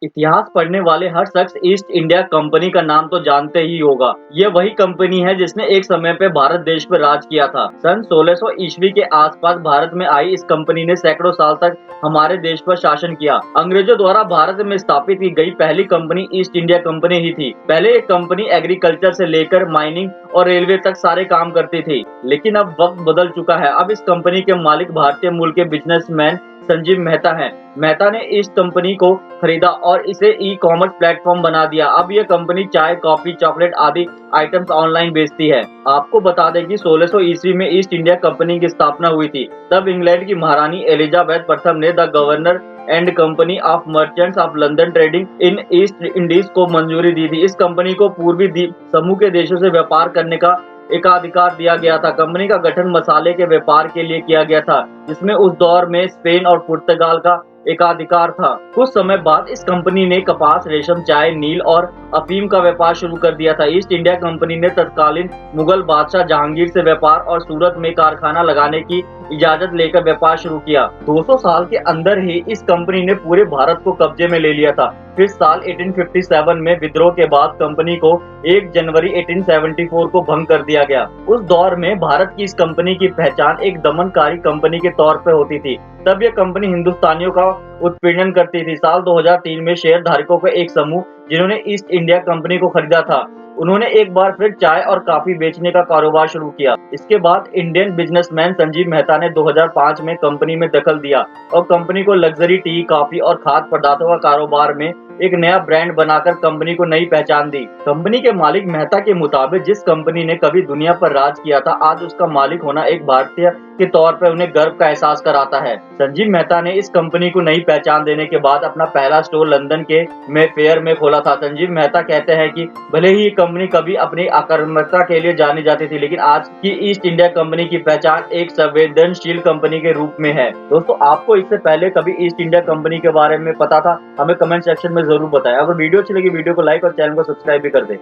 इतिहास पढ़ने वाले हर शख्स ईस्ट इंडिया कंपनी का नाम तो जानते ही होगा। ये वही कंपनी है जिसने एक समय पे भारत देश पर राज किया था। सन 1600 ईस्वी के आसपास भारत में आई इस कंपनी ने सैकड़ों साल तक हमारे देश पर शासन किया। अंग्रेजों द्वारा भारत में स्थापित की गई पहली कंपनी ईस्ट इंडिया कंपनी ही थी। पहले ये कंपनी एग्रीकल्चर से लेकर माइनिंग और रेलवे तक सारे काम करती थी, लेकिन अब वक्त बदल चुका है। अब इस कंपनी के मालिक भारतीय मूल के बिजनेसमैन संजीव मेहता हैं। मेहता ने इस कंपनी को खरीदा और इसे ई-कॉमर्स प्लेटफॉर्म बना दिया। अब यह कंपनी चाय, कॉफी, चॉकलेट आदि आइटम्स ऑनलाइन बेचती है। आपको बता दें कि 1600 ईस्वी में ईस्ट इंडिया कंपनी की स्थापना हुई थी। तब इंग्लैंड की महारानी एलिजाबेथ प्रथम ने the governor and company of merchants of London trading in east Indies को मंजूरी दी थी। इस कंपनी को पूर्वी द्वीप समूह के देशों से व्यापार करने का एकाधिकार दिया गया था। कंपनी का गठन मसाले के व्यापार के लिए किया गया था, जिसमें उस दौर में स्पेन और पुर्तगाल का एकाधिकार था। कुछ समय बाद इस कंपनी ने कपास, रेशम, चाय, नील और अफीम का व्यापार शुरू कर दिया था। ईस्ट इंडिया कंपनी ने तत्कालीन मुगल बादशाह जहांगीर से व्यापार और सूरत में कारखाना लगाने की इजाजत लेकर व्यापार शुरू किया। 200 साल के अंदर ही इस कंपनी ने पूरे भारत को कब्जे में ले लिया था। फिर साल 1857 में विद्रोह के बाद कंपनी को 1 जनवरी 1874 को भंग कर दिया गया। उस दौर में भारत की इस कंपनी की पहचान एक दमनकारी कंपनी के तौर पर होती थी। तब यह कंपनी हिंदुस्तानियों का उत्पीड़न करती थी। साल 2003 में शेयर धारकों का एक समूह जिन्होंने ईस्ट इंडिया कंपनी को खरीदा था, उन्होंने एक बार फिर चाय और कॉफी बेचने का कारोबार शुरू किया। इसके बाद इंडियन बिजनेसमैन संजीव मेहता ने 2005 में कंपनी में दखल दिया और कंपनी को लग्जरी टी, कॉफी और खाद्य पदार्थों का कारोबार में एक नया ब्रांड बनाकर कंपनी को नई पहचान दी। कंपनी के मालिक मेहता के मुताबिक जिस कंपनी ने कभी दुनिया पर राज किया था, आज उसका मालिक होना एक भारतीय के तौर पर उन्हें गर्व का एहसास कराता है। संजीव मेहता ने इस कंपनी को नई पहचान देने के बाद अपना पहला स्टोर लंदन के मेफेयर में खोला था। संजीव मेहता कहते हैं कि भले ही ये कंपनी कभी अपनी आक्रामकता के लिए जानी जाती थी, लेकिन आज की ईस्ट इंडिया कंपनी की पहचान एक संवेदनशील कंपनी के रूप में है। दोस्तों, आपको इससे पहले कभी ईस्ट इंडिया कंपनी के बारे में पता था? हमें कमेंट सेक्शन में जरूर बताएं। अगर वीडियो अच्छी लगी, वीडियो को लाइक और चैनल को सब्सक्राइब भी कर दें।